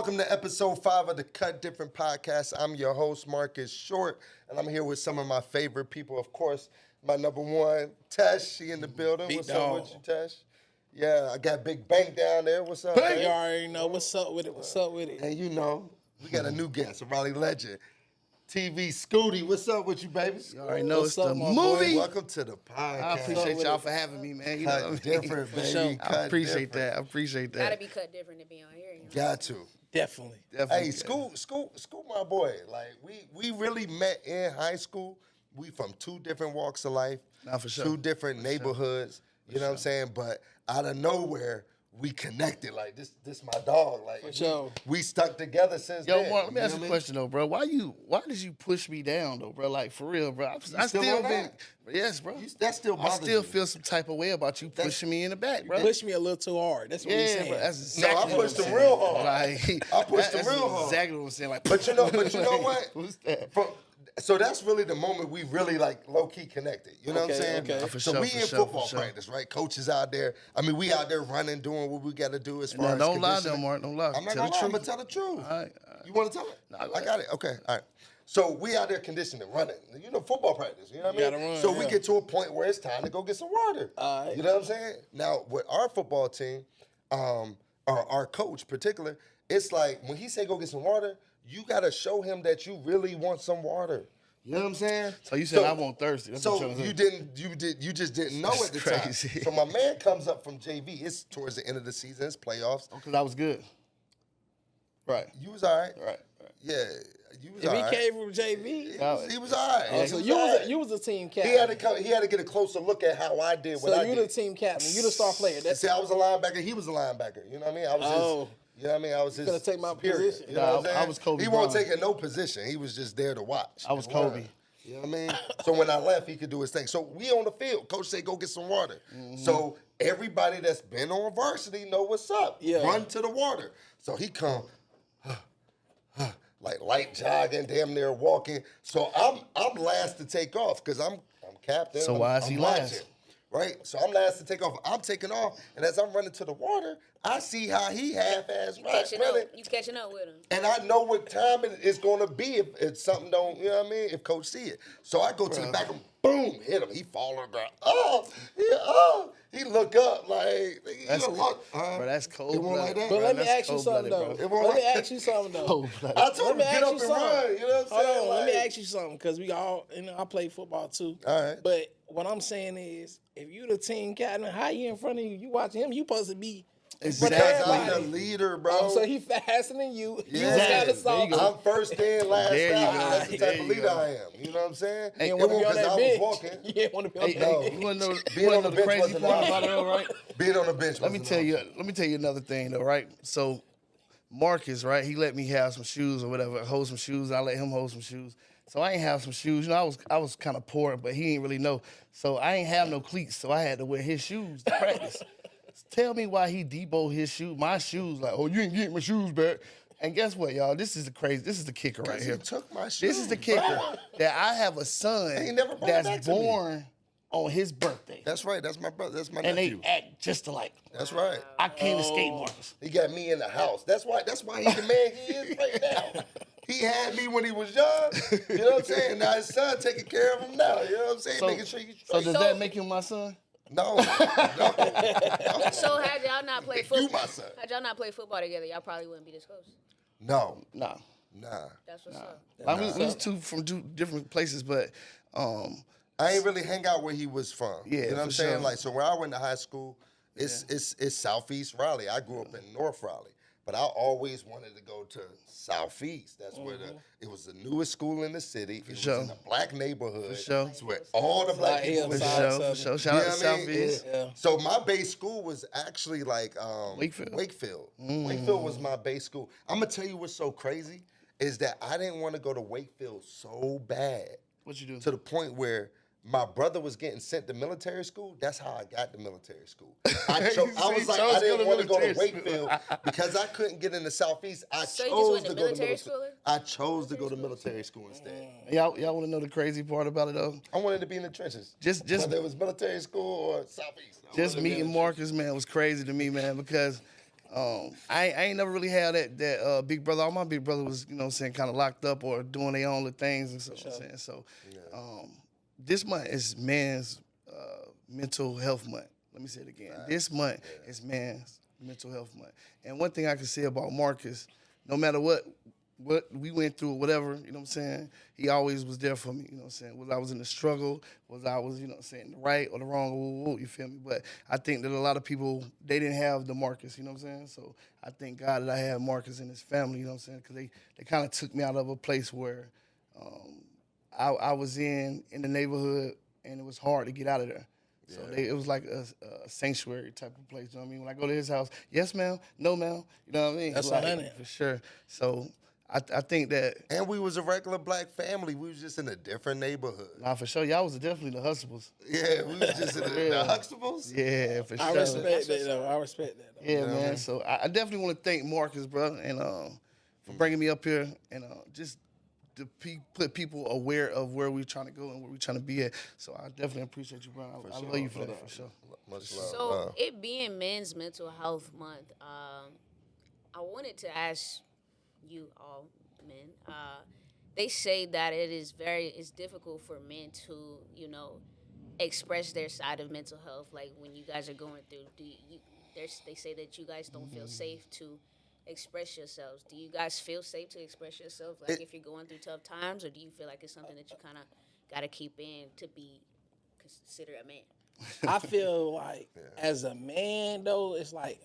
Welcome to episode 5 of the Cut Different podcast. I'm your host, Marcus Short, and I'm here with some of my favorite people. Of course, my number one, Tesh. She in the building. Big What's dog. up with you, Tesh? Yeah, I got Big Bank down there. What's up, You man? already know what's up with it. What's up with it? And you know, we got a new guest, a Raleigh legend, TV Scooty. What's up with you, baby? You already know What's it's up, the my boy? movie. Welcome to the podcast. I appreciate y'all for having me, man. You know what I Cut mean? different, For baby. sure. Cut I appreciate different. that. I appreciate Gotta that. be cut different to be on here. You know? Got to. Definitely. Definitely. Hey, school, my boy. Like we really met in high school. We from two different walks of life, Nah, for sure. two different neighborhoods. You know what I'm saying? But out of nowhere, we connected. Like this my dog. Like For sure. we stuck together since Yo, then. Mark, let me You ask know you what a I question though, bro. Why did you push me down though, bro? Like for real, bro. I still still on been, that? yes, bro. That still I bothers still you? feel some type of way about you pushing me in the back, bro. Push me a little too hard. That's what he's Yeah, saying. bro. That's No, I exactly what pushed I'm him saying. real hard. Like, I pushed him that's real hard. exactly what I'm saying. Like, But you know what? What's that? So that's really the moment we really like low key connected. You know what I'm Okay, saying? okay. For So sure, we for in sure, football for sure. practice, right? Coaches out there. I mean, we out there running, doing what we got to do as far Now, as don't lie, conditioning. though, Mark. Don't lie. I'm not Tell gonna the lie. I'm truth. gonna tell the truth. All right. You want to tell it? Nah, go I got ahead. it. Okay. All right. So we out there conditioning, running. You know, football practice. You know what I mean? Gotta run, So we yeah. get to a point where it's time to go get some water. All right. You know what I'm saying? Now with our football team, or our coach particular, it's like when he say go get some water, you gotta show him that you really want some water. You know what I'm saying? So you said I want thirsty. That's what So you're trying you to say. didn't, you just didn't know That's at the crazy. time. So my man comes up from JV. It's towards the end of the season. It's playoffs. Because I was good. Right. You was all right. Right. Yeah, you was If all he right. came from JV, He was all right. oh, He so was you all was right. you was a team He captain. had to come. He had to get a closer look at how I did what so I you did. the team captain. You the star player. That's See, I was a linebacker. He was a linebacker. You know what I mean? I was Oh. his. You know what I mean? I was his. Finna take my superior. position. You know Nah, what I'm saying? I was Kobe He wasn't Bryant. taking no position. He was just there to watch. I was and learn. Kobe. You know what I mean? So when I left, he could do his thing. So we on the field. Coach said, go get some water. So everybody that's been on varsity know what's up. Yeah. Run to the water. So he come, like light jogging, damn near walking. So I'm last to take off because I'm captain. So I'm- why is I'm he watching, last? Right? So I'm last to take off. I'm taking off. And as I'm running to the water, I see how he half-ass Catching running. up. You catching up with him. And I know what time it's going to be if something don't, you know what I mean, if coach see it. So I go to the back of him, boom, hit him. He fall on the ground. He look up like, That's look. Bro, that's cold. It won't like that? But let me That's ask you something though. cold-blooded, It won't Let me like- ask you something though. Cold-blooded. I told Let him me get ask up you and something. run. You know what I'm Hold saying? on, let me Like- ask you something because we all, I play football too. All right. But what I'm saying is, if you the team captain, how you in front of you? You watching him? You supposed to be in front of Because I'm the everybody. leader, bro. Oh, so he faster than you. You Yeah. was kind There of soft. you go. I'm first in, last There you out. go. That's the There type of you leader go. I am. You know what I'm saying? You It didn't want to wasn't be on because I that was bench. walking. You didn't want to be on Hey, that no. bench. You wanna know, Being on the the bench crazy wasn't part an about it, though, right? Being on the bench. Let me tell you another thing though, right? So Marcus, right? He let me have some shoes or whatever, hold some shoes. I let him hold some shoes. So I ain't have some shoes. You know, I was kind of poor, but he didn't really know. So I ain't have no cleats, so I had to wear his shoes to practice. Tell me why he deboed his shoes, my shoes, like, oh, you ain't getting my shoes back. And guess what, y'all? This is the kicker right He here. took my shoes. This is the kicker bro. that I have a son He never brought it back that's to me. born on his birthday. That's right. That's my brother. That's my And nephew. they act just alike. That's right. I can't escape Marcus. He got me in the house. That's why he's the man he is right now. He had me when he was young. You know what I'm saying? Now his son taking care of him now. You know what I'm saying? Making sure he's So straight. does that make him my son? No. So had y'all not played You football, my son. had y'all not played football together, y'all probably wouldn't be this close. No. Nah. Nah. That's what's up. I mean, we was from two different places, but I ain't really hang out where he was from. Yeah, You know what I'm for saying? sure. Like, so where I went to high school, it's Southeast Raleigh. I grew up in North Raleigh. But I always wanted to go to Southeast. That's where it was the newest school in the city. It was sure. in a black neighborhood. For sure. It's where all the black Side people Hill, was side at. for Southern. sure. Shout You out know to what I mean? Southeast. Yeah. So my base school was actually like Wakefield. Wakefield. Wakefield was my base school. I'm gonna tell you what's so crazy is that I didn't want to go to Wakefield so bad What you do? to the point where my brother was getting sent to military school. That's how I got to military school. I was like, I didn't want to go to Wakefield because I couldn't get into Southeast. I So you just chose went to to go to military military school then? I chose to go to military school instead. Y'all want to know the crazy part about it though? I wanted to be in the trenches. Just Whether it was military school or Southeast. I Just wanted to be in meeting the trenches. Marcus, man, was crazy to me, man, because I ain't never really had that big brother. All my big brother was, you know what I'm saying, kind of locked up or doing their own little things and so what I'm saying. So this month is men's mental health month. Let me say it again. This month is men's mental health month. And one thing I can say about Marcus, no matter what we went through, whatever, you know what I'm saying, he always was there for me, you know what I'm saying. Whether I was in the struggle, whether I was, you know what I'm saying, the right or the wrong, you feel me? But I think that a lot of people, they didn't have the Marcus, you know what I'm saying? So I thank God that I had Marcus and his family, you know what I'm saying, because they kind of took me out of a place where I was in the neighborhood, and it was hard to get out of there. So it was like a sanctuary type of place, you know what I mean? When I go to his house, yes, ma'am, no, ma'am, you know what I mean? That's like, 100. for sure. So I think that. And we was a regular black family. We was just in a different neighborhood. Nah, for sure. Y'all was definitely the Hustles. Yeah, we was just in the Huxtables. Yeah, for sure. I respect that, though. I respect that, though. Yeah, man. So I definitely want to thank Marcus, bro, and for bringing me up here and just to put people aware of where we're trying to go and where we're trying to be at. So I definitely appreciate you, bro. I love you for that, for sure. Much love. So it being Men's Mental Health Month, I wanted to ask you all men. They say that it's difficult for men to, express their side of mental health. Like when you guys are going through, they say that you guys don't feel safe to express yourselves. Do you guys feel safe to express yourself? Like if you're going through tough times, or do you feel like it's something that you kind of got to keep in to be considered a man? I feel like as a man, though, it's like,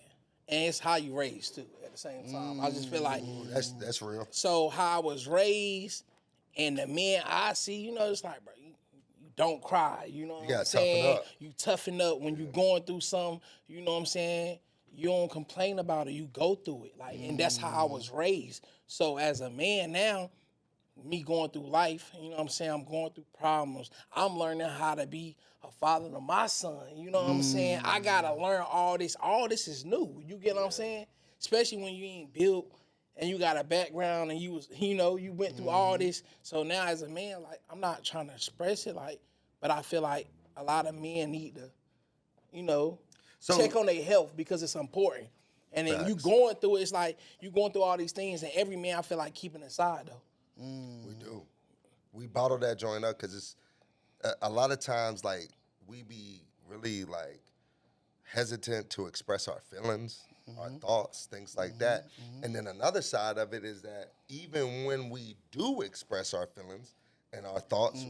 and it's how you raised too. At the same time, I just feel like That's real. so how I was raised, and the men I see, it's like, bro, you don't cry. You know what I'm saying? Toughen up. You toughen up when you going through something. You know what I'm saying? You don't complain about it. You go through it. Like, and that's how I was raised. So as a man now, me going through life, you know what I'm saying? I'm going through problems. I'm learning how to be a father to my son. You know what I'm saying? I gotta learn all this. All this is new. You get what I'm saying? Especially when you ain't built and you got a background and you was, you went through all this. So now as a man, like, I'm not trying to express it, like, but I feel like a lot of men need to, check on their health because it's important. And then you going through it, it's like you going through all these things, and every man I feel like keeping aside though. We do. We bottle that joint up because it's a lot of times like we be really like hesitant to express our feelings, our thoughts, things like that. And then another side of it is that even when we do express our feelings and our thoughts,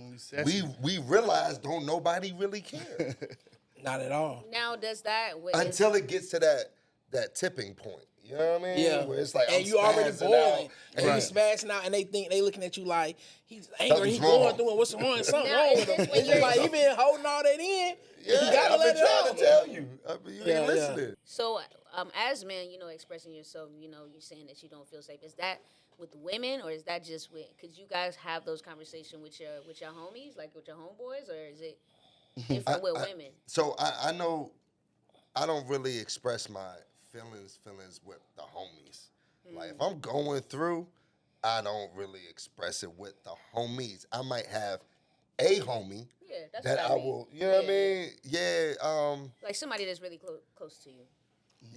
we realize don't nobody really care Not at all. Now, does that until it gets to that tipping point. You know what I mean? Yeah. Where it's like, and I'm you already spazzing boiling. out. And you smashing out, and they looking at you like, he's angry, Something's he's going wrong. through it, what's wrong? Something Now, wrong is with him. this when It's just you're- like, he been holding all that in. Yeah, you gotta I've let been it trying out. to tell you. You Yeah, ain't listening. So, as men, expressing yourself, you're saying that you don't feel safe. Is that with women, or is that just with? Could you guys have those conversations with your homies, like with your homeboys, or is it different with women? So I know I don't really express my feelings with the homies. Like if I'm going through, I don't really express it with the homies. I might have a homie Yeah, that's that what I I mean. will, you know what I mean? Yeah, Like somebody that's really close to you.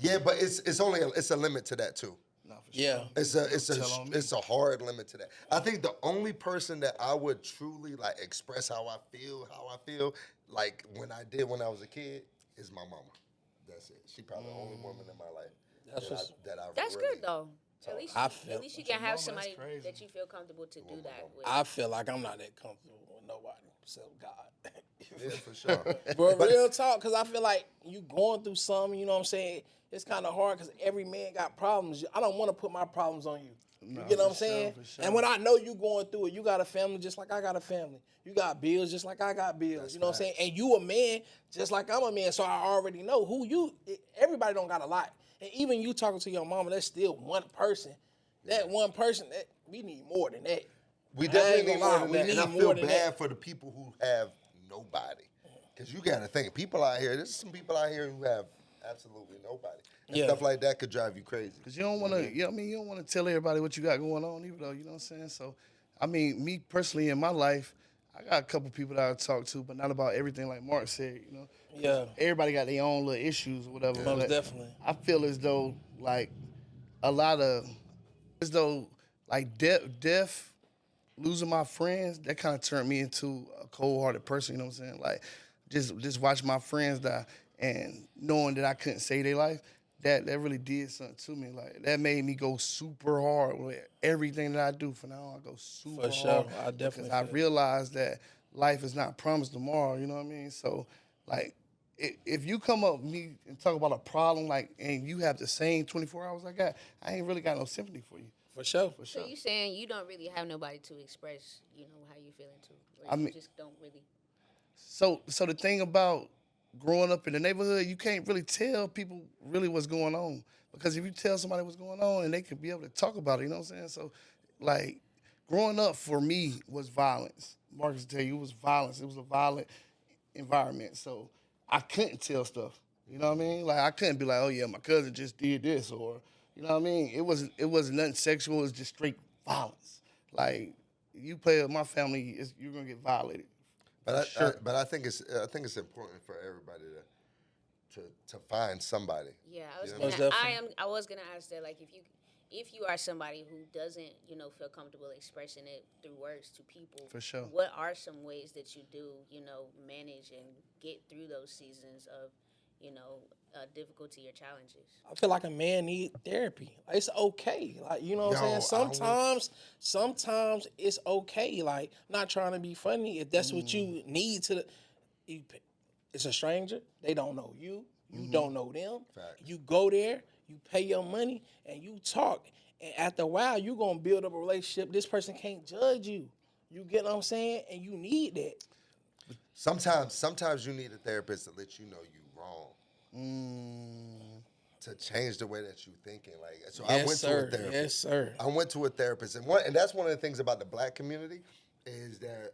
yeah, but it's only it's a limit to that too. Nah, for sure. Yeah. It's a hard limit to that. I think the only person that I would truly like express how I feel, like when I was a kid, is my mama. That's it. She probably the only woman in my life That's really, good though. At least, I feel- at least you can have mama, that's somebody crazy. that you feel comfortable to do that with. I feel like I'm not that comfortable with nobody except God. Yeah, for sure. But real talk, because I feel like you going through something, you know what I'm saying? It's kind of hard because every man got problems. I don't want to put my problems on you. You get what I'm saying? for sure. And when I know you going through it, you got a family just like I got a family. You got bills just like I got bills. You know what I'm saying? And you a man just like I'm a man, so I already know who you. Everybody don't got a lot. And even you talking to your mama, that's still one person. That one person, we need more than that. We I definitely ain't need gonna more lie, than we that. And I need feel more than bad that. for the people who have nobody. Because you got to think, people out here, there's some people out here who have absolutely nobody. And Yeah. stuff like that could drive you crazy. Because you don't want to, you don't want to tell everybody what you got going on either, though, you know what I'm saying? So, I mean, me personally in my life, I got a couple people that I talk to, but not about everything like Mark said, you know. Yeah, Everybody got their own little issues or whatever. most but definitely. I feel as though like a lot of as though like death, losing my friends, that kind of turned me into a cold-hearted person. You know what I'm saying? Like just watching my friends die and knowing that I couldn't save their life. That really did something to me. Like that made me go super hard with everything that I do. From now on, I go super For sure. hard I definitely because I feel it. realized that life is not promised tomorrow. You know what I mean? So like if you come up with me and talk about a problem like and you have the same 24 hours I got, I ain't really got no sympathy for you. For sure. For So sure. you saying you don't really have nobody to express, you know, how you feeling to, or I you mean- just don't really. So the thing about growing up in the neighborhood, you can't really tell people really what's going on. Because if you tell somebody what's going on and they could be able to talk about it, you know what I'm saying? So like growing up for me was violence. Marcus will tell you it was violence. It was a violent environment. So I couldn't tell stuff. You know what I mean? Like I couldn't be like, oh yeah, my cousin just did this, or you know what I mean? It wasn't nothing sexual, it was just straight violence. Like you play with my family, you're gonna get violated. But Sure. but I think it's important for everybody to find somebody. Yeah, I was Yeah. Most gonna. definitely. I was gonna ask that. Like, if you are somebody who doesn't, you know, feel comfortable expressing it through words to people, For sure. what are some ways that you do, you know, manage and get through those seasons of, you know, difficulty or challenges? I feel like a man need therapy. Like, it's okay. Like, you know what I'm Yo, saying? Sometimes it's okay. Like, not trying to be funny. If that's what you need it's a stranger. They don't know you. You don't know them. Facts. You go there, you pay your money, and you talk. And after a while, you're going to build up a relationship. This person can't judge you. You get what I'm saying? And you need that. Sometimes you need a therapist to let you know you wrong. To change the way that you thinking. Like so I went to a therapist. Yes, sir. I went to a therapist, and that's one of the things about the black community is that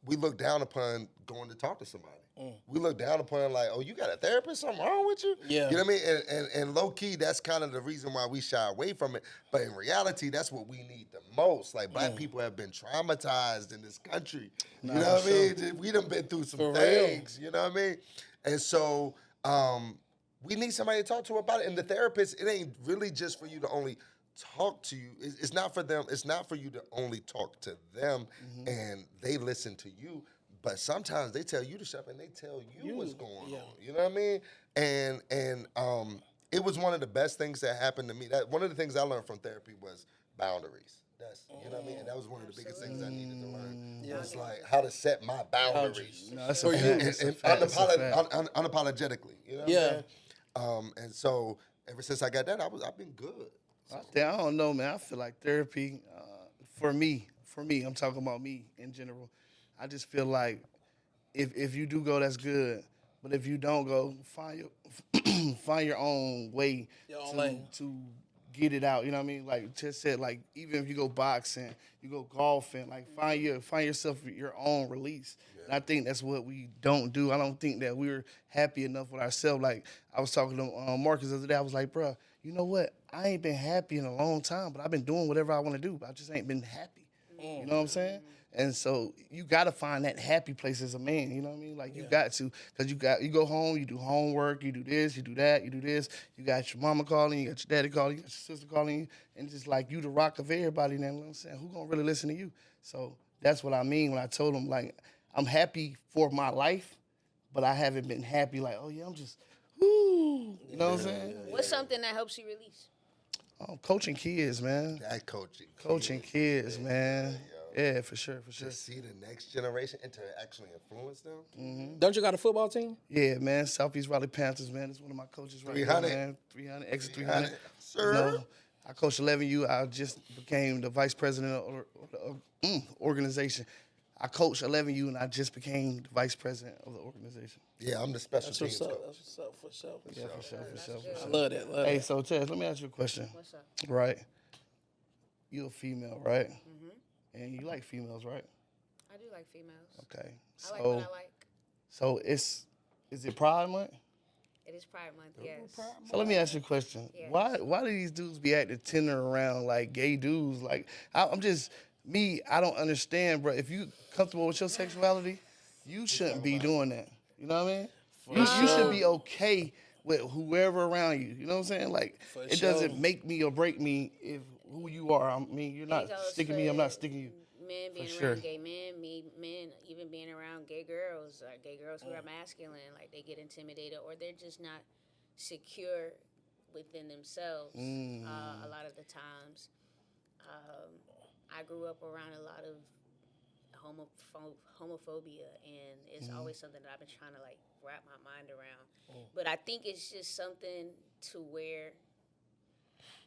we look down upon going to talk to somebody. We look down upon like, oh, you got a therapist? Something wrong with you? Yeah. You know what I mean? And low key, that's kind of the reason why we shy away from it. But in reality, that's what we need the most. Like black people have been traumatized in this country. You know what I mean? We done been through some For real. things. You know what I mean? And so we need somebody to talk to about it. And the therapist, it ain't really just for you to only talk to you. It's not for them. It's not for you to only talk to them and they listen to you. But sometimes they tell you to shut up and they tell you what's going on. You know what I mean? And it was one of the best things that happened to me. That one of the things I learned from therapy was boundaries. That's you know what I mean? And that was one of the biggest things I needed to learn. It's like how to set my boundaries. No, that's For a you. fact. And, It's a and fact. It's a fact. unapologetically. You know what Yeah. I'm saying? And so ever since I got that, I've been good. I don't know, man. I feel like therapy, for me, I'm talking about me in general. I just feel like if you do go, that's good. But if you don't go, find your own way Your own lane. to get it out. You know what I mean? Like just said, like even if you go boxing, you go golfing, like find yourself your own release. And I think that's what we don't do. I don't think that we're happy enough with ourselves. Like I was talking to Marcus the other day. I was like, bro, you know what? I ain't been happy in a long time, but I've been doing whatever I want to do. But I just ain't been happy. You know what I'm saying? And so you got to find that happy place as a man. You know what I mean? Like you got to, because you go home, you do homework, you do this, you do that, you do this. You got your mama calling, you got your daddy calling, you got your sister calling you, and just like you the rock of everybody. Now, you know what I'm saying? Who gonna really listen to you? So that's what I mean when I told him like I'm happy for my life, but I haven't been happy. Like oh yeah, I'm just whoo. You know what I'm saying? What's something that helps you release? Coaching kids, man. That coaching. Coaching kids, man. Yeah, for sure. To see the next generation and to actually influence them. Don't you got a football team? Yeah, man. Southeast Raleigh Panthers, man. That's one of my coaches right 300. now, man. 300, extra 300. Sir. You know, I coached 11U. I just became the vice president of the organization. I coached 11U, and I just became the vice president of the organization. Yeah, I'm the special That's teams what's up. coach. That's what's up, for sure. Yeah, for sure. I love that. Love Hey, that. so, Chaz, let me ask you a question. What's up? Right? You're a female, right? And you like females, right? I do like females. Okay. I like what I like. So is it Pride Month? It is Pride Month, yes. So let me ask you a question. Yes. Why do these dudes be acting tender around like gay dudes? Like I'm just I don't understand, bro. If you comfortable with your sexuality, you shouldn't be doing that. You know what I mean? You should be okay with whoever around you. You know what I'm saying? Like, it doesn't make me or break me if who you are. I mean, you're not sticking me. I'm not sticking you. Men being around gay men, men even being around gay girls who are masculine, like they get intimidated or they're just not secure within themselves. A lot of the times, I grew up around a lot of homophobia, and it's always something that I've been trying to like wrap my mind around. But I think it's just something to where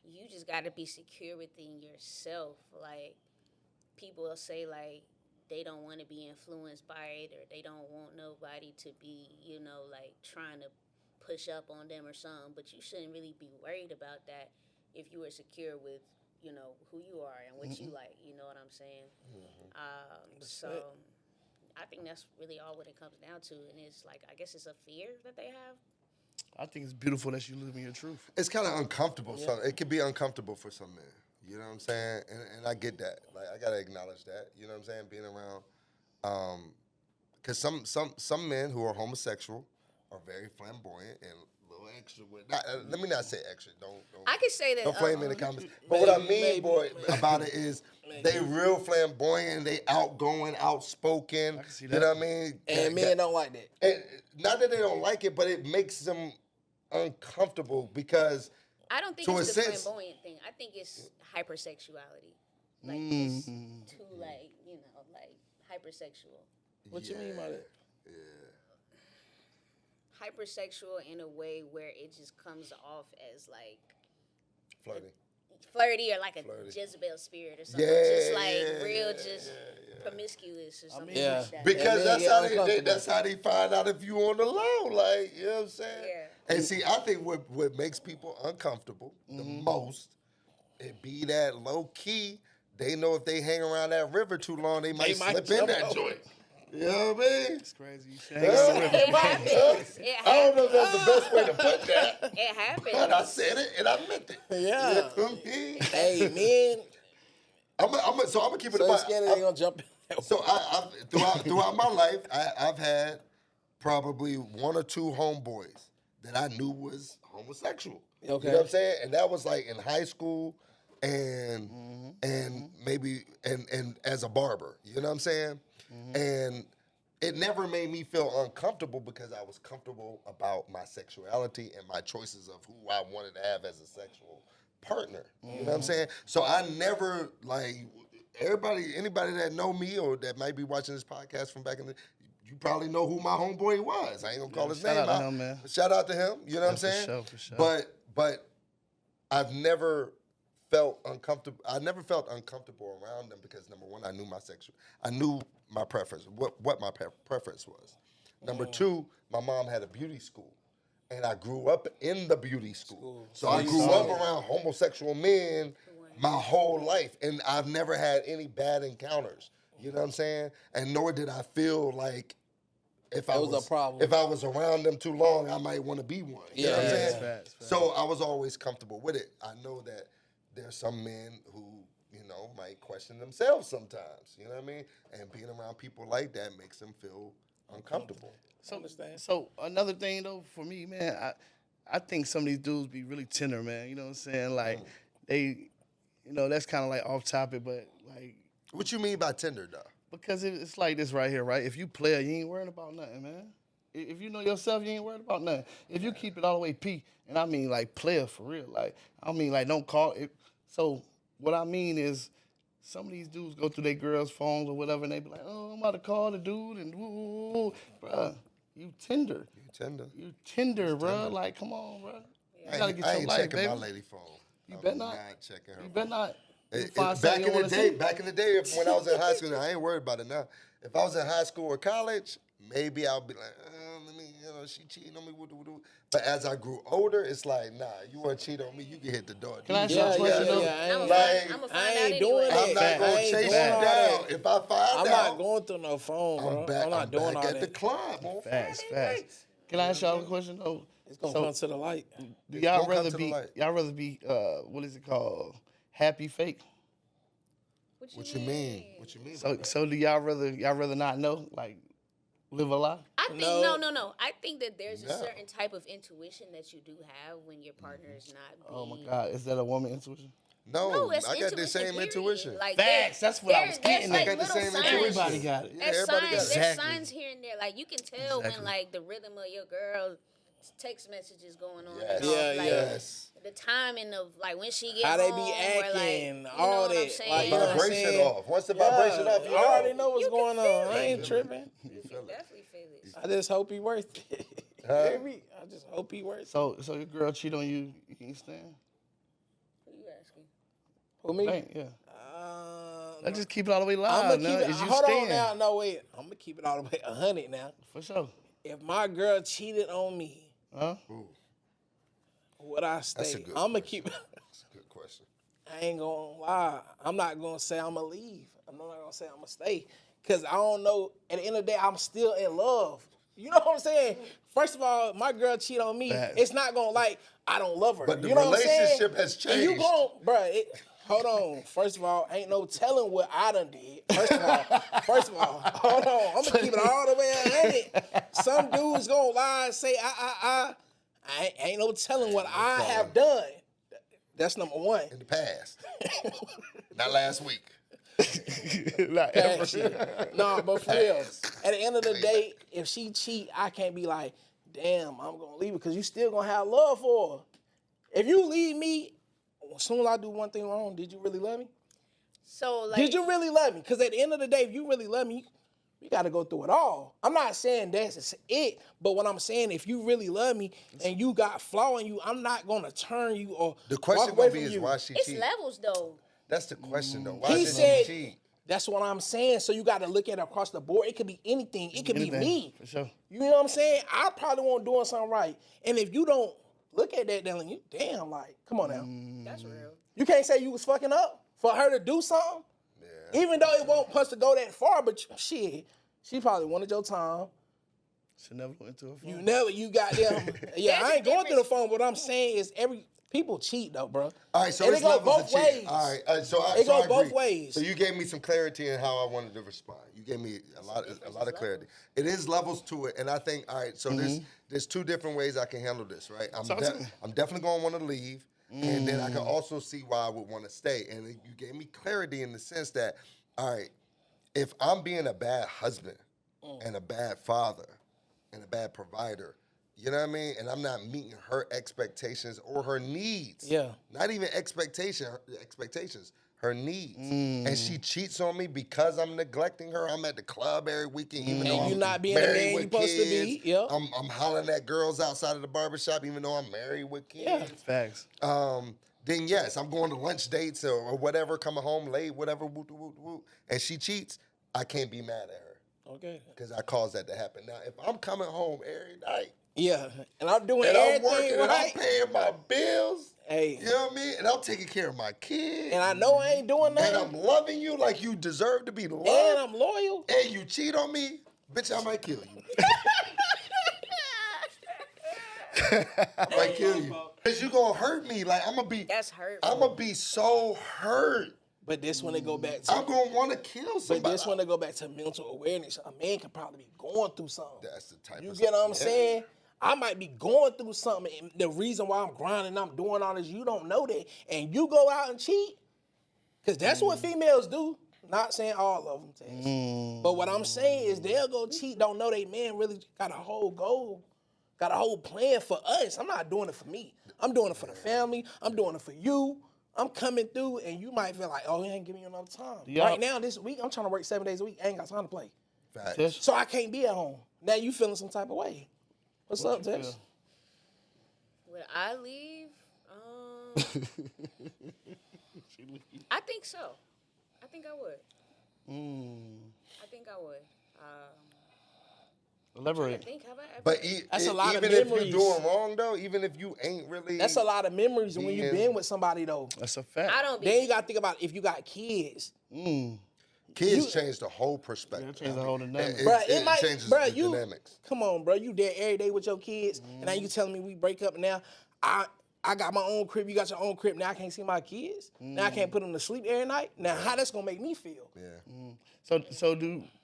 you just got to be secure within yourself, like. People will say, like, they don't want to be influenced by it or they don't want nobody to be, like, trying to push up on them or something. But you shouldn't really be worried about that if you are secure with, who you are and what you like. You know what I'm saying? So I think that's really all what it comes down to. And it's, like, I guess it's a fear that they have. I think it's beautiful that you live in your truth. It's kind of uncomfortable. Yeah. So it can be uncomfortable for some men. You know what I'm saying? And I get that. Like, I got to acknowledge that. You know what I'm saying? Being around. Because some men who are homosexual are very flamboyant and a little extra. Let me not say extra. Don't I can say that. Don't flame me in the comments. But what I mean, about it is they real flamboyant. They outgoing, outspoken. I can see that. You know what I mean? And men don't like that. And not that they don't like it, but it makes them uncomfortable because... I don't think it's the flamboyant thing. I think it's hypersexuality. Like, it's too, like, like, hypersexual. What you mean by that? Yeah. Hypersexual in a way where it just comes off as, like... Flirty or like a Jezebel spirit or something. Just, like, promiscuous or something like that. Because that's how they find out if you on the low. Like, you know what I'm saying? Yeah. And see, I think what makes people uncomfortable the most, it be that low key. They know if they hang around that river too long, they might slip in that joint. You know what I mean? It's crazy. It happens. I don't know if that's the best way to put that. It happens. But I said it and I meant it. Yeah. You know what I mean? Hey, man. I'm gonna keep it. So scared they gonna jump in. So I throughout my life, I've had probably one or two homeboys that I knew was homosexual. Okay. You know what I'm saying? And that was like in high school and maybe and as a barber. You know what I'm saying? And it never made me feel uncomfortable because I was comfortable about my sexuality and my choices of who I wanted to have as a sexual partner. You know what I'm saying? So I never, like, anybody that know me or that might be watching this podcast from back in the, you probably know who my homeboy was. I ain't gonna call his name out. Shout out to him, man. Shout out to him. You know what I'm saying? For sure. But I've never felt uncomfortable. I never felt uncomfortable around them because number one, I knew my preference, what my preference was. Number two, my mom had a beauty school. And I grew up in the beauty school. So I grew up around homosexual men my whole life. And I've never had any bad encounters. You know what I'm saying? And nor did I feel like if I was around them too long, I might want to be one. You know what I'm saying? Facts. So I was always comfortable with it. I know that there's some men who, might question themselves sometimes. You know what I mean? And being around people like that makes them feel uncomfortable. So another thing though for me, man, I think some of these dudes be really tender, man. You know what I'm saying? Like they, that's kind of like off topic, but like. What you mean by tender though? Because it's like this right here, right? If you player, you ain't worried about nothing, man. If you know yourself, you ain't worried about nothing. If you keep it all the way P, and I mean like player for real, like I mean like don't call it. So what I mean is. Some of these dudes go through their girls' phones or whatever, and they be like, "Oh, I'm about to call the dude," and woo, bruh, you tender. You tender, bruh. Like, come on, bruh. You gotta get your life, checking baby. my lady phone. You better not. Checking her. You better not. Back in the day, when I was in high school, I ain't worried about it now. If I was in high school or college, maybe I'll be like, let me, she cheating on me. But as I grew older, it's like, nah, you want to cheat on me, you can hit the door. Can I ask you a question, though? I ain't doing I'm not going to chase you down. If I find out. I'm not going through no phone, bro. I'm not doing all that. At the club on Facts. Can I ask y'all a question, though? It's going to come to the light. Do y'all rather be, what is it called? Happy fake? What you mean? What you mean? So do y'all rather not know? Like, live a lie? I think no. I think that there's a certain type of intuition that you do have when your partner is not being. Oh my God, is that a woman intuition? No, it's I got the same period. intuition. Like, Facts. That's what I was getting I at. got the same intuition. Everybody got it. Yeah, everybody got it. There's Exactly. signs here and there. Like, you can tell when, like, the rhythm of your girl text messages going on. Yes. And off. Yeah, Like, Yes. the timing of, like, when she get How home. they be or, acting, like, all what I'm that. saying? Like, you know what I'm Vibration saying? off. Once the vibration off, you I already know. know what's You can going feel on. it. I ain't tripping. You can definitely feel it. I just hope he worth it. Huh? Baby, I just hope he worth it. So your girl cheat on you, you can't stand? Who you asking? For me? Right, yeah. Uh, I just keep it all the way I'm live. gonna Now. keep it. Is you Hold on staying? now. No, wait. I'm gonna keep it all the way 100 now. For sure. If my girl cheated on me, Huh? Ooh, would I that's a stay? good I'm gonna question. keep. That's a good question. I ain't gonna lie. I'm not gonna say I'm gonna leave. I'm not gonna say I'm gonna stay. Cause I don't know. At the end of the day, I'm still in love. You know what I'm saying? First of all, my girl cheat on me. Facts. It's not gonna like I don't love her. But the you know what I'm saying? relationship has And you changed. gon' bruh, hold on. First of all, ain't no telling what I done did. First of all, hold on. I'm gonna keep it all the way 100. Some dudes gonna lie and say I ain't no telling what I have done. That's number one. In the past, not last week. Not ever. Past shit. No, but for real. At the end of the day, if she cheat, I can't be like, damn, I'm gonna leave her because you still gonna have love for her. If you leave me, as soon as I do one thing wrong, did you really love me? So, like. Did you really love me? Because at the end of the day, if you really love me, you got to go through it all. I'm not saying that's it, but what I'm saying, if you really love me and you got flaw in you, I'm not gonna turn you or The walk question away gonna from be is you. why she It's cheat. levels, though. That's the question though. Why He did said, she cheat? that's what I'm saying. So you got to look at it across the board. It could be anything. It could be Anything, me. for sure. You know what I'm saying? I probably won't doing something right. And if you don't look at that, then you damn, like, come on now. That's real. You can't say you was fucking up for her to do something. Yeah. Even though it won't supposed to go that far, but shit, she probably wanted your time. She never went to a phone. You got them. Yeah, There's I a ain't going through the difference. phone. What I'm saying is people cheat though, bro. All right, so and it's it go levels both of cheating. ways. All right, so I It go agree. both ways. So you gave me some clarity in how I wanted to respond. You gave me a lot of clarity. It is levels to it, and I think all right. So there's two different ways I can handle this. Right, I'm definitely going to want to leave, and then I can also see why I would want to stay. And you gave me clarity in the sense that all right, if I'm being a bad husband and a bad father and a bad provider. You know what I mean? And I'm not meeting her expectations or her needs. Yeah. Not even expectations, her needs. And she cheats on me because I'm neglecting her. I'm at the club every weekend, even though And you I'm not being the married man with you supposed to kids. be. Yep. I'm hollering at girls outside of the barbershop, even though I'm married with Yeah. kids. Facts. Then yes, I'm going to lunch dates or whatever, coming home late, whatever, woo, and she cheats, I can't be mad at her Okay. because I caused that to happen. Now, if I'm coming home every night, Yeah, and I'm doing and I'm everything working and I'm right. paying my bills. Hey, You know what I mean? And I'm taking care of my kids. and I know I ain't doing And nothing. I'm loving you like you deserve to be loved. And I'm loyal. And you cheat on me, bitch, I might kill you. I might kill you. Because you going to hurt me. Like, I'm going That's hurtful. to be so hurt. But this one they go back to. I'm going to want to kill But somebody. this one they go back to mental awareness. A man could probably be going through something. That's the type You of get what I'm yeah. saying? I might be going through something. And the reason why I'm grinding, I'm doing all this, you don't know that. And you go out and cheat. Because that's what females do. Not saying all of them, Tess. But what I'm saying is they'll go cheat, don't know they man really got a whole goal, got a whole plan for us. I'm not doing it for me. I'm doing it for the family. I'm doing it for you. I'm coming through, and you might feel like, oh, he ain't giving you enough time. Y'all- Right now, this week, I'm trying to work 7 days a week. I ain't got time to play. Facts. Tess? So I can't be at home. Now you feeling some type of way. What's up, you Tess? feel? Would I leave? I think so. I think I would. I think I would. I Elaborate. think, have I ever? But That's a lot of even if you're memories. doing wrong, though, even if you ain't really... That's a lot of memories when you Yeah. been with somebody, though. That's a fact. I don't be. Then you got to think about if you got kids. Kids change the whole perspective. Yeah, it changes the whole dynamic. Bruh, it It might, changes bruh, the you, dynamics. come on, bro. You there every day with your kids, and now you telling me we break up now. I got my own crib, you got your own crib. Now I can't see my kids. Now I can't put them to sleep every night. Now how that's gonna make me feel? Yeah.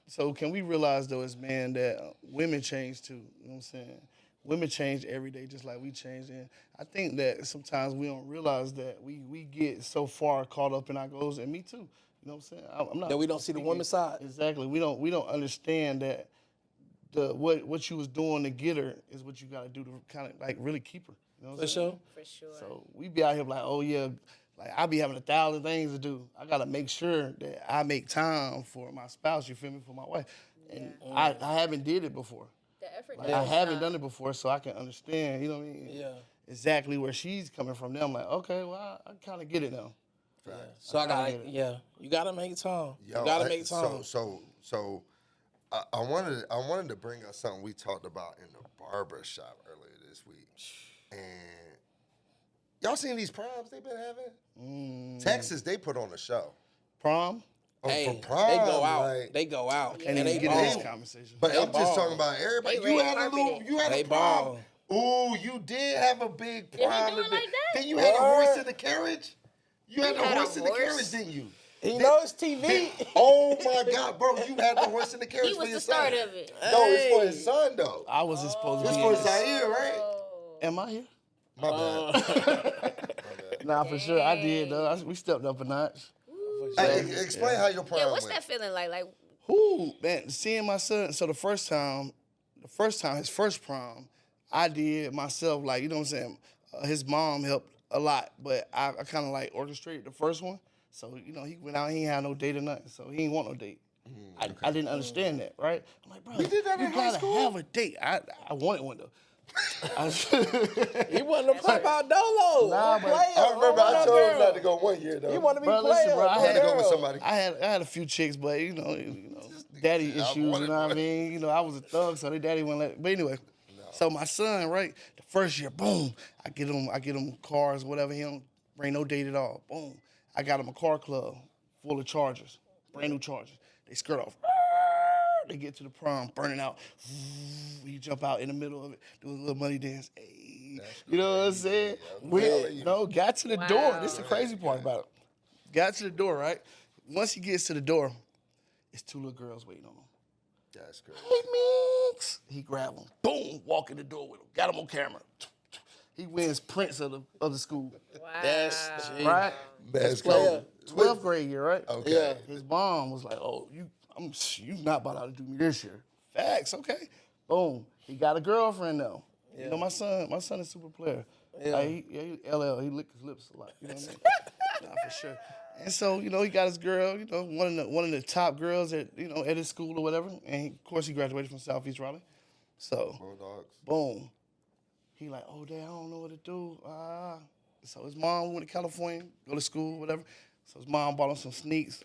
So can we realize though as men that women change too? You know what I'm saying? Women change every day just like we change. And I think that sometimes we don't realize that we get so far caught up in our goals, and me too. You know what I'm saying? I'm not That we don't see the woman's side. Exactly. We don't understand that what you was doing to get her is what you gotta do to kind of like really keep her. You know what I'm saying? For sure. So we be out here like, oh yeah, like I be having 1,000 things to do. I gotta make sure that I make time for my spouse. You feel me? For my wife, and I haven't did it before. The effort. Like, I haven't done it before, so I can understand. You know what I mean? Yeah. Exactly where she's coming from. Now I'm like, okay, well I kind of get it now. So I gotta, you gotta make time. Yo, you gotta make time. So I wanted to bring up something we talked about in the barber shop earlier this week. And y'all seen these proms they've been having? Texas, they put on a show. Prom? Oh, Hey, for prom, they go out. like, They go out. Can't And even they get in this ball. conversation. but They I'm just ball. talking about everybody. They You red had a little, carpeted. you had They a prom. ball. Ooh, you did have a big he prom. do it like that? Then you had a What? horse in the carriage. You had He the had a horse in the horse? carriage, didn't you? He knows TV. Oh my God, bro! You had the horse in the carriage He for was your the start son. of it. No, it's for his son though. I was just supposed to It's be for in this. Zaire, right? Am I here? My bad. Nah, for sure. I did, though. We stepped up a notch. Hey, explain how your prom Yeah, what's went. that feeling like? Like, Who, man, seeing my son. So the first time, his first prom, I did myself, like, you know what I'm saying? His mom helped a lot, but I kind of like orchestrated the first one. So, you know, he went out, he ain't had no date or nothing, so he ain't want no date. I didn't understand that, right? I'm like, bro, We did that you in high gotta school? have a date. I wanted one, though. He wanted to play by Dolo. Nah, but I remember I told him not to go one year though. He wanted to be Bro, player. listen, bro, I I had to go with girl. somebody. I had a few chicks, but you know, daddy I issues. You wanted know what I one. mean? You know, I was a thug, so their daddy wouldn't let. But anyway, so my son, right, the first year, boom, I get him cars, whatever. He don't bring no date at all. Boom, I got him a car club full of Chargers, brand new Chargers. They skirt off. They get to the prom, burning out. He jump out in the middle of it, do a little money dance. Hey, you know what I'm saying? Got to the door. This is the crazy part about it. Got to the door, right? Once he gets to the door, it's two little girls waiting on him. That's great. Hey, Mix. He grab him. Boom, walk in the door with him. Got him on camera. He wins Prince of the school. wow. That's Right? That's player. cool. 12th grade year, right? Okay. Yeah. His mom was like, "Oh, you not about to do me this year." Facts, okay. Boom. He got a girlfriend now. You know, my son is a super player. Yeah. Like, he LL, he lick his lips a lot. You know what I mean? Nah, for sure. And so, you know, he got his girl, you know, one of the top girls at his school or whatever. And of course he graduated from Southeast Raleigh. So Bulldogs. boom. He like, oh, Dad, I don't know what to do. So his mom went to California, go to school, whatever. So his mom bought him some sneaks,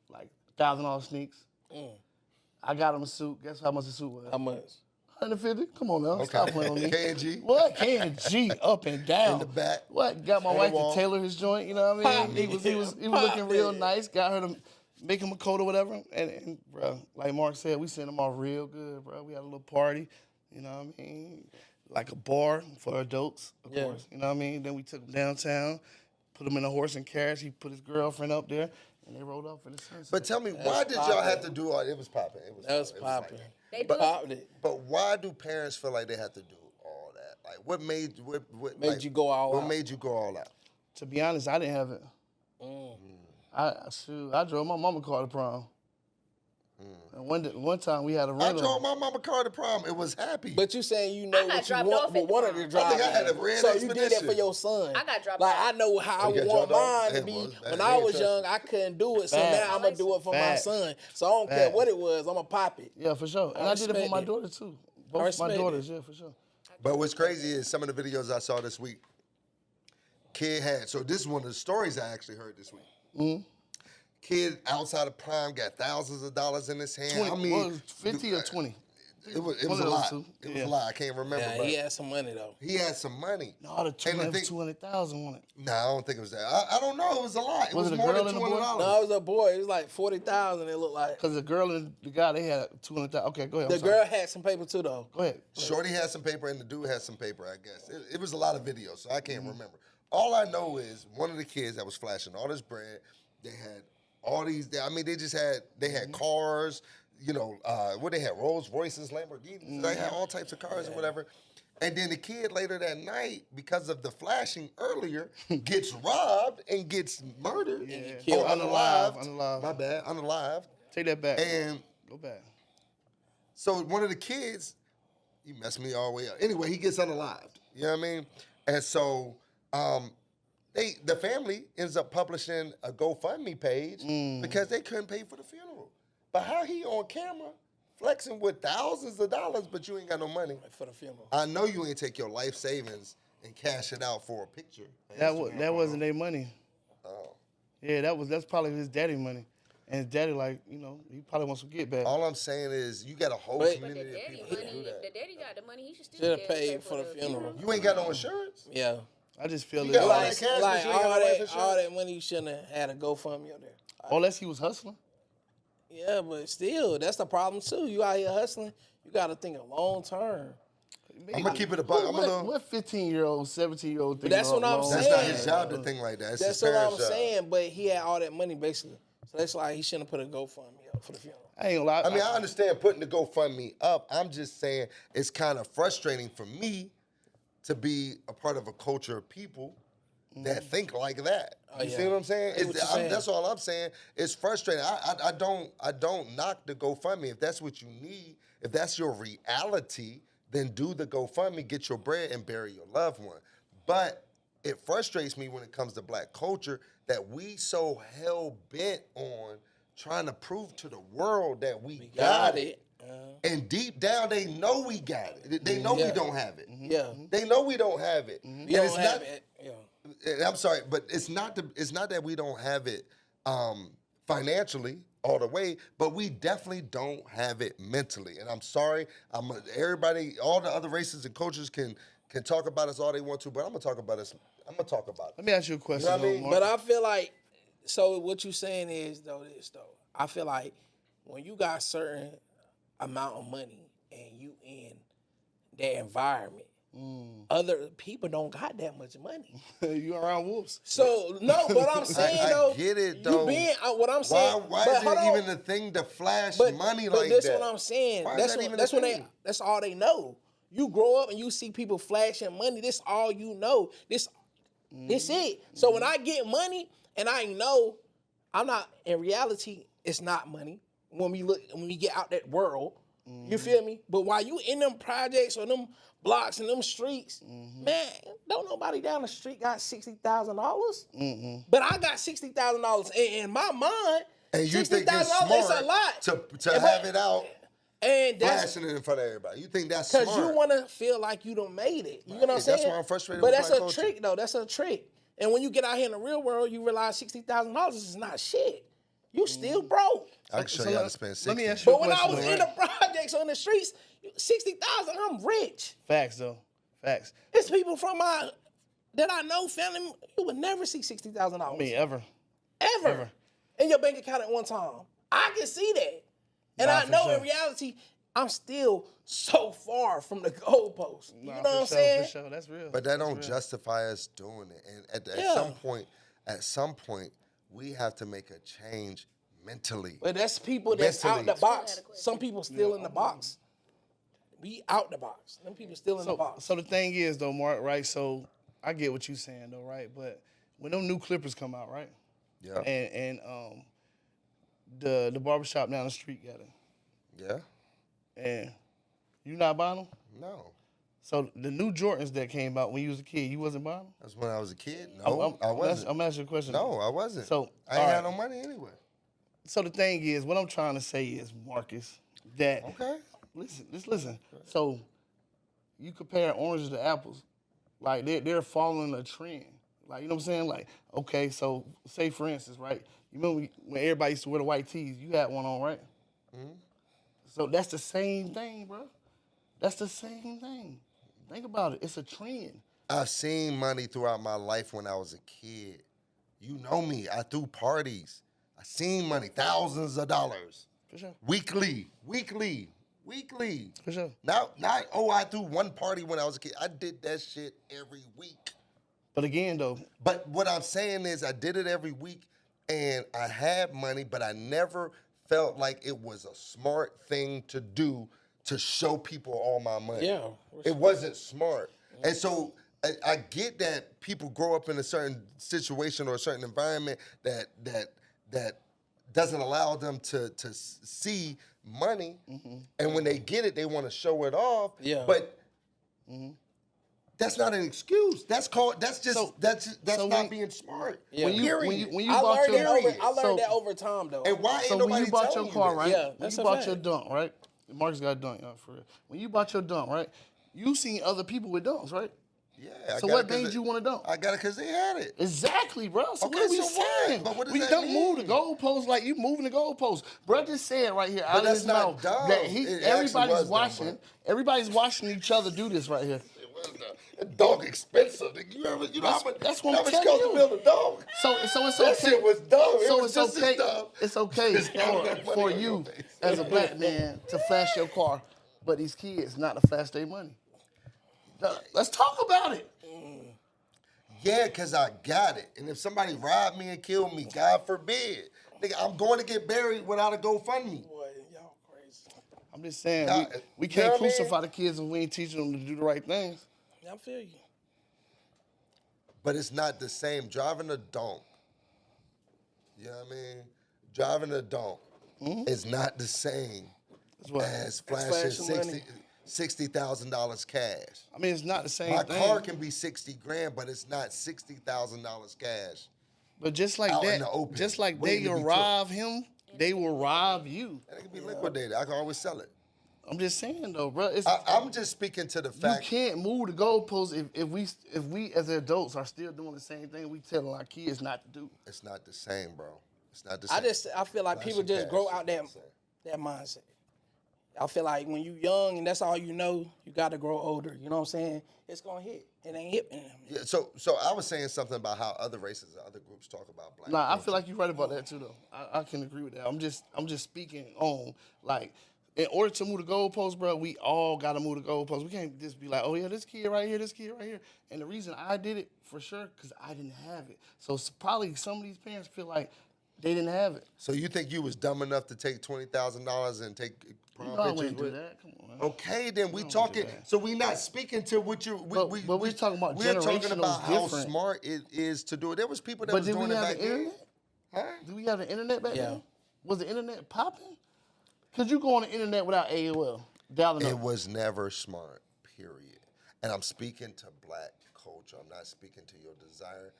like $1,000 sneaks. I got him a suit. Guess how much the suit was? How much? $150. Come on now, stop playing on me. K&G. What? K&G up and down. In the back. What? Got my On the wife to wall. tailor his joint. You know what I mean? Pop He was it. looking real Pop it. nice. Got her to make him a coat or whatever. And bro, like Mark said, we sent him off real good, bro. We had a little party. You know what I mean? Like a bar for adults, of course. You know what I mean? Then we took him downtown, put him in a horse and carriage. He put his girlfriend up there, and they rode off for the sunset. But tell me, why did y'all have to do all? It was popping. That was popping. They do. Popped it. But why do parents feel like they have to do all that? Like, what made you go all What out? made you go all out? To be honest, I didn't have it. I drove my mama car to prom. And one time we had a I rental. drove my mama car to prom. It was happy. But you saying you know I got what you dropped want, off but at the wanted prom. to drive. I think I had a red So you did that Expedition. for your son. I got dropped Like off. I know how I You got want dropped off? mine to Hey, be. boy, When that I ain't was trust young, I couldn't do it. So Facts. now I'm gonna do it for my Facts. son. So I don't care Facts. what it was. I'm gonna pop it. Yeah, for sure. And I did it for respect my it. daughter too. I Both my respect daughters, it. yeah, for sure. But what's crazy is some of the videos I saw this week. Kid had, so this is one of the stories I actually heard this week. Kid outside of prom got thousands of dollars in his hand. 20, 50 or 20? It was One a of those lot. two. It was Yeah. a lot. I can't remember. Yeah, but he had some money though. he had some money. No, the And the thing- 200,000 on it. No, I don't think it was that. I don't know. It was a lot. It Was was, it a more girl than and a boy? $200. No, it was a boy. It was like 40,000. It looked like Because the girl and the guy, they had 200,000. Okay, go ahead. the I'm sorry. girl had some paper too though. Go ahead. Shorty had some paper and the dude had some paper, I guess. It was a lot of videos, so I can't Mm-hmm. remember. All I know is one of the kids that was flashing all this bread, they had all these, I mean, they Mm-hmm. had cars, you know, what they had, Rolls Royces, Lamborghinis, Mm-hmm. they had all types of cars and whatever. And then the kid later that night, because of the flashing earlier, gets robbed and gets murdered. Yeah. Killed. Unalived. My bad, unalived. Take that back. And Go back. so one of the kids, he messed me all the way up. Anyway, he gets unalived. You know what I mean? And so the family ends up publishing a GoFundMe page because they couldn't pay for the funeral. But how he on camera flexing with thousands of dollars, but you ain't got no money? For the funeral. I know you ain't take your life savings and cash it out for a picture. That wasn't their money. Oh. Yeah, that's probably his daddy money. And his daddy, like, you know, he probably wants to get back. All I'm saying is you got a whole But But the community of daddy people that do money, that. the daddy got the money. He should still Should have get paid for the funeral. You ain't got no insurance? Yeah. I just feel You that. got all Like, that cash, but like you ain't got no life all insurance? that money you shouldn't have had a GoFundMe up there. Unless he was hustling. Yeah, but still, that's the problem too. You out here hustling, you got to think of long term. I'm gonna keep it a buck. I'm a little. What 15-year-old, 17-year-old think that's about what I'm long That's saying. not his job to think like that. It's That's his what I'm parents' job. saying. But he had all that money basically, so that's like he shouldn't have put a GoFundMe up for the funeral. I ain't gonna lie. I mean, I understand putting the GoFundMe up. I'm just saying it's kind of frustrating for me to be a part of a culture of people that think like that. You yeah. see what I'm saying? I see what you're saying. That's all I'm saying. It's frustrating. I don't knock the GoFundMe. If that's what you need, if that's your reality, then do the GoFundMe, get your bread, and bury your loved one. But it frustrates me when it comes to black culture that we so hell bent on trying to prove to the world that we got it. And deep down, they know we got it. They know Yeah. we don't have it. Yeah, They know we don't have it. you And don't it's have not, it. Yeah. and I'm sorry, but it's not that we don't have it financially all the way, but we definitely don't have it mentally. And I'm sorry, everybody, all the other races and cultures can talk about us all they want to, but I'm gonna talk about us. I'm gonna talk about it. Let me ask you a question, You know what I though, mean? Mark. But I feel like, so what you saying is I feel like when you got certain amount of money and you in that environment, other people don't got that much money. you around wolves. So no, but I'm saying I though, get it, though. You being what I'm saying. Why but is hold it on. even a thing to flash But money but like this that? what I'm saying. Why is That's that what even that's a when thing? that's all they know. You grow up and you see people flashing money. This all you know. This it. So when I get money and I know I'm not in reality, it's not money. When we get out that world, you feel me? But while you in them projects or them blocks and them streets, man, don't nobody down the street got $60,000. But I got $60,000 in my mind. And you think it's $60,000 is smart a lot to And have but- it out, and that's flashing it in front of everybody. You think that's smart? because you want to feel like you done made it. You know what I'm Right, saying? that's why I'm frustrated But with that's black a culture. trick, though. That's a trick. And when you get out here in the real world, you realize $60,000 is not shit. You still broke. I can show So you how let- to spend 60. let me ask you But when I question, was though, in right? the projects on the streets, 60,000, I'm rich. Facts, though. Facts. It's people from that I know, family, you would never see $60,000. I mean, ever. ever in your bank account at one time. I can see that. And Nah, I for know sure. in reality, I'm still so far from the goalpost. You Nah, know for what I'm sure, saying? For sure. That's real. But that That's don't real. justify us doing it. And at Yeah. some point, we have to make a change mentally. But that's people that's out Mentally. the box. Some people still in the box. We out the box. Them people still in the box. So the thing is, though, Mark, right? So I get what you're saying, though, right? But when them new Clippers come out, right? Yeah. And the barbershop down the street got it. Yeah? And you not buying them? No. So the new Jordans that came out when you was a kid, you wasn't buying them? That's when I was a kid. No, I wasn't. I'm asking you a question. No, I wasn't. So, I ain't all had right. no money anyway. So the thing is, what I'm trying to say is, Marcus, that Okay. listen. So you compare oranges to apples, like they're following a trend. Like, you know what I'm saying? Like, okay, so say for instance, right? You remember when everybody used to wear the white tees? You had one on, right? So that's the same thing, bro. That's the same thing. Think about it. It's a trend. I've seen money throughout my life when I was a kid. You know me. I threw parties. I seen money, thousands of dollars. For sure. Weekly. For sure. Not, I threw one party when I was a kid. I did that shit every week. But again, though. But what I'm saying is I did it every week and I had money, but I never felt like it was a smart thing to do to show people all my money. Yeah. It wasn't smart. And so I get that people grow up in a certain situation or a certain environment that doesn't allow them to see money. And when they get it, they want to show it off. Yeah. But that's not an excuse. That's So not being smart. Yeah. When you I bought learned, your I learned that over time, though. And why ain't So when nobody you bought telling your car, this? right? Yeah, when that's you a bought fact. your dunk, right? Marcus got a dunk, for real. When you bought your dunk, right? You seen other people with dunks, right? Yeah. So what made you want to dunk? I got it because they had it. Exactly, bro. So Okay, what are we so what? saying? But what does We that don't move the mean? goalposts like you moving the goalposts. Bro just said right here out of that's his not mouth dumb. that It actually everybody's was dumb, watching. bro. Everybody's watching each other do this right here. Dog expensive. You know how much? That's what how I'm much telling cost you. to build a dog? So it's That okay. shit was dumb. It So was it's just okay. as dumb. It's okay Just have that money for on you your face. as a black man to flash your car, but these kids not to flash their money. Let's talk about it. Yeah, because I got it. And if somebody robbed me and killed me, God forbid, nigga, I'm going to get buried without a GoFundMe. Boy, y'all crazy. I'm just saying Nah, we you can't know what I mean? crucify the kids if we ain't teaching them to do the right things. I feel you. But it's not the same. Driving a donk, you know what I mean? Driving a donk is not the same That's what. as flashing flashing money. $60,000 cash. I mean, it's not the same My thing. car can be 60 grand, but it's not $60,000 cash. But just like out in that, the open, just like waiting they to be will rob him, they will rob you. And it can be liquidated. I can always sell it. I'm just saying though, bro. It's, I'm just speaking to the you fact. can't move the goalposts if we as adults are still doing the same thing we telling our kids not to do. It's not the same, bro. It's not the same. I feel like people Flashing just cash grow is out not the same. that mindset. I feel like when you young and that's all you know, you got to grow older. You know what I'm saying? It's gonna hit. It ain't hitting. Yeah, so I was saying something about how other races and other groups talk about black. Nah, I culture. feel like you're right about that too, though. I can agree with that. I'm just speaking on like, in order to move the goalposts, bro, we all gotta move the goalposts. We can't just be like, oh yeah, this kid right here, this kid right here. And the reason I did it for sure, because I didn't have it. So probably some of these parents feel like they didn't have it. So you think you was dumb enough to take $20,000 and take prom You know I pictures wouldn't do with? that. Come on, man. Okay, then we don't talking. do that. So we not speaking to what you. But we're talking about We're talking generational about how different. smart it is to do it. There was people that But was did doing we it have back the then. internet? Huh? Do we have the internet back Yeah. then? Was the internet popping? Could you go on the internet without AOL? Dialing It up. was never smart, period. And I'm speaking to black culture. I'm not speaking to your desire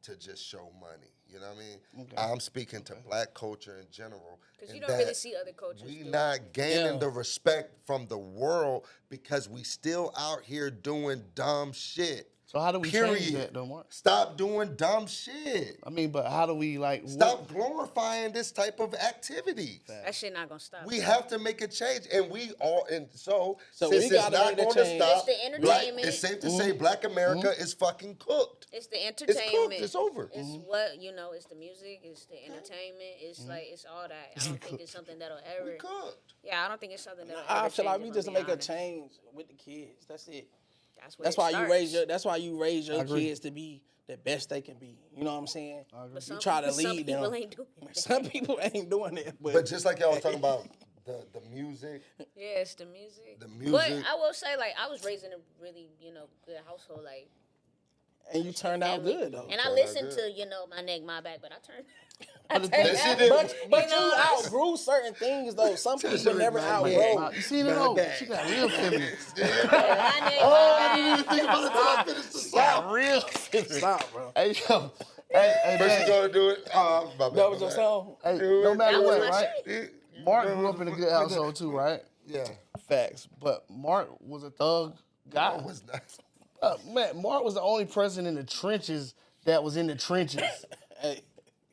to just show money. You know what I mean? Okay. I'm speaking to black culture in general. Because and you don't really that see other cultures we do it. not gaining Yeah. the respect from the world because we still out here doing dumb shit. So how do we period. change that, though, Mark? Stop doing dumb shit. I mean, but how do we like Stop glorifying this type of activity. That shit not gonna stop. We have to make a change, and we all. And so So since we it's gotta not make the going to change. stop, It's the black, entertainment. it's safe to say Black America is fucking cooked. It's the It's entertainment. cooked. It's over. It's what you know. It's the music. It's the entertainment. It's like it's all that. I don't think it's something that'll ever. We cooked. Yeah, I don't think it's something that'll. I ever feel like change, we if I'm just being make a honest. change with the kids. That's it. Where That's it why you raise starts. your. That's why you raise your agree. kids to be the best they can be. You know what I'm saying? But You some try to people- some lead people them. ain't doing it. Some people ain't doing it, But just like y'all was talking about the music, Yeah, it's the music. The music. But I will say, like, I was raised in a really, good household. Like, and you turned out family. good though. And I Turned out listened good. to, my neck, my back, but I turned. That shit didn't- But you know, outgrew certain things though. Some people shit never was outgrow. Nah, you see that? Oh, she got real feminine. I didn't even think about it until I finished the song. Got real feminine. Stop, bro. Hey, yo. Hey, First man. you gonna do it. Oh, my bad. That was my your bad. song. Hey, no matter That was what, my right? shit. Mark grew up in a good household too, right? Yeah. Facts. But Mark was a thug guy. That was nice. Man, Mark was the only person in the trenches that was in the trenches. Hey,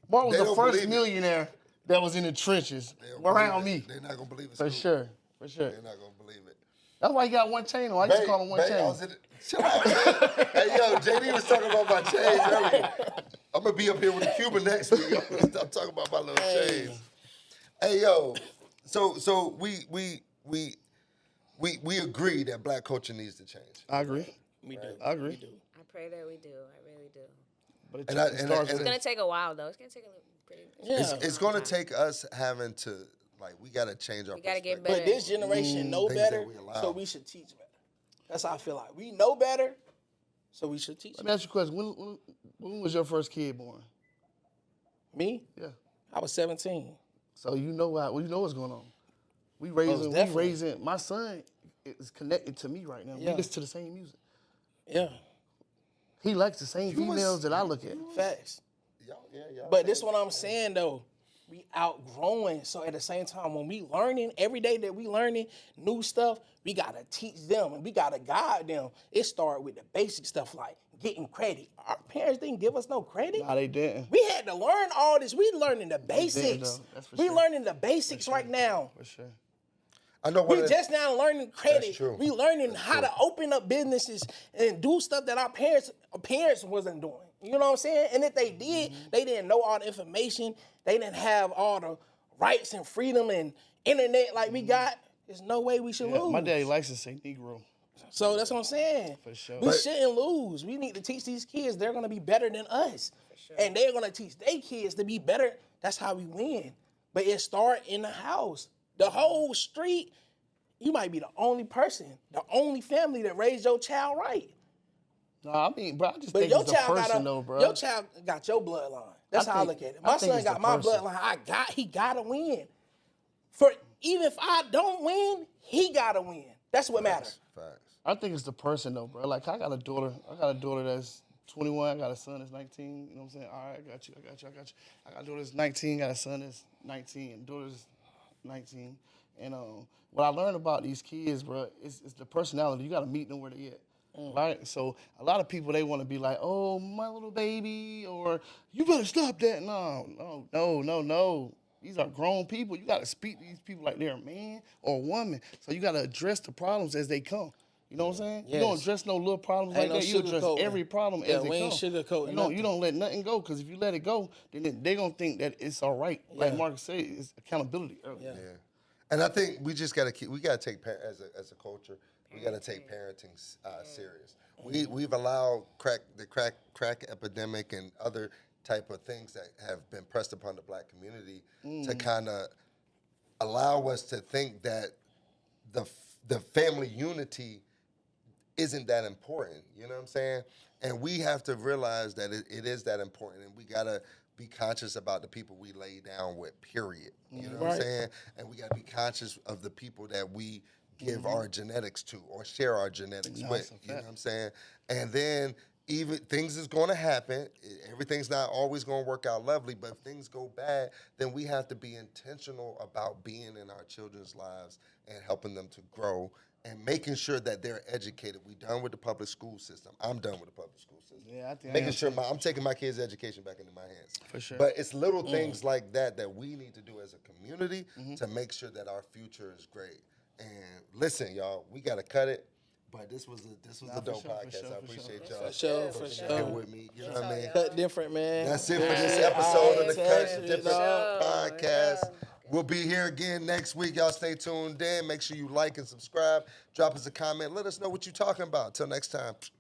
Mark was They the don't first believe it. millionaire that was in the trenches They'll around believe me. it. They're not gonna believe it. For Scoop. sure. For sure. They're not gonna believe it. That's why he got one chain on. I used to call him one chain. Chill out, man. Hey, yo, JD was talking about my chains earlier. I'm gonna be up here with a Cuban next week. I'm gonna stop talking about my little chains. Hey, yo. So we agree that black culture needs to change. I agree. We do. I agree. We do. I pray that we do. I really do. But it And starts It's with gonna take a while though. It's gonna take a little pretty. Yeah. it's gonna take us having to, like, we gotta change our We gotta get perspective. But this generation know Things that better, we allow. so we should teach better. That's how I feel like. We know better, so we should teach Let me better. ask you a question. When was your first kid born? Me? Yeah. I was 17. So you know what's going on. We definitely. raising. My son is connected to me right now. Yeah. We listen to the same music. Yeah. He likes the same females that I look at. Facts. Y'all But this is what I'm saying though. We outgrowing. So at the same time, when we learning, every day that we learning new stuff, we gotta teach them and we gotta guide them. It started with the basic stuff like getting credit. Our parents didn't give us no credit. Nah, they didn't. We had to learn all this. We learning the basics. though. That's for We sure. learning the basics right now. For sure. I know We what just now learning credit. That's true. We learning how to open up businesses and do stuff that our parents wasn't doing. You know what I'm saying? And if they did, they didn't know all the information. They didn't have all the rights and freedom and internet like we got. There's no way we should lose. My daddy likes to say Negro. So that's what I'm saying. For sure. We shouldn't lose. We need to teach these kids they're gonna be better than us. And they're gonna teach their kids to be better. That's how we win. But it start in the house. The whole street, you might be the only person, the only family that raised your child right. No, I mean, bro, I just But think your it's the child person, though, bro. your child got your bloodline. That's how I look at it. My think son it's got the my person. bloodline. He gotta win. For even if I don't win, he gotta win. That's what matters. Facts. I think it's the person, though, bro. Like, I got a daughter that's 21. I got a son that's 19. You know what I'm saying? All right, I got you. I got a daughter that's 19. Got a son that's 19. And daughter's 19. And what I learned about these kids, bro, is the personality. You got to meet them where they at. Right? So a lot of people, they want to be like, oh, my little baby, or you better stop that. No. These are grown people. You got to speak to these people like they're a man or a woman. So you got to address the problems as they come. You know what I'm saying? Yes. You don't address no little problems Ain't like no that. You address sugarcoating. every problem Yeah, as they we come. ain't sugarcoating You don't let nothing go, because if you let it go, then they're going to think that it's all right. Like Yeah. Marcus said, it's accountability earlier. Yeah. Yeah. And I think we just gotta take as a culture, we gotta take parenting serious. We've allowed the crack epidemic and other type of things that have been pressed upon the black community to kind of allow us to think that the family unity isn't that important. You know what I'm saying? And we have to realize that it is that important, and we gotta be conscious about the people we lay down with, period. You know what I'm saying? And we got to be conscious of the people that we give our genetics to or share our genetics with. You know what I'm saying? And then even things is going to happen. Everything's not always going to work out lovely, but if things go bad, then we have to be intentional about being in our children's lives and helping them to grow and making sure that they're educated. We done with the public school system. I'm done with the public school system. Yeah, I think Making sure I'm taking my kids' education back into my hands. For sure. But it's little things like that we need to do as a community to make sure that our future is great. And listen, y'all, we gotta cut it. But this was a dope podcast. I appreciate y'all. For Here sure. with me. You know what I mean? Cut different, man. That's it for this episode of the Alright, Cut touch Different it, podcast. We'll be here again next week. Y'all stay tuned in. Make sure you like and subscribe. Drop us a comment. Let us know what you're talking about. Till next time.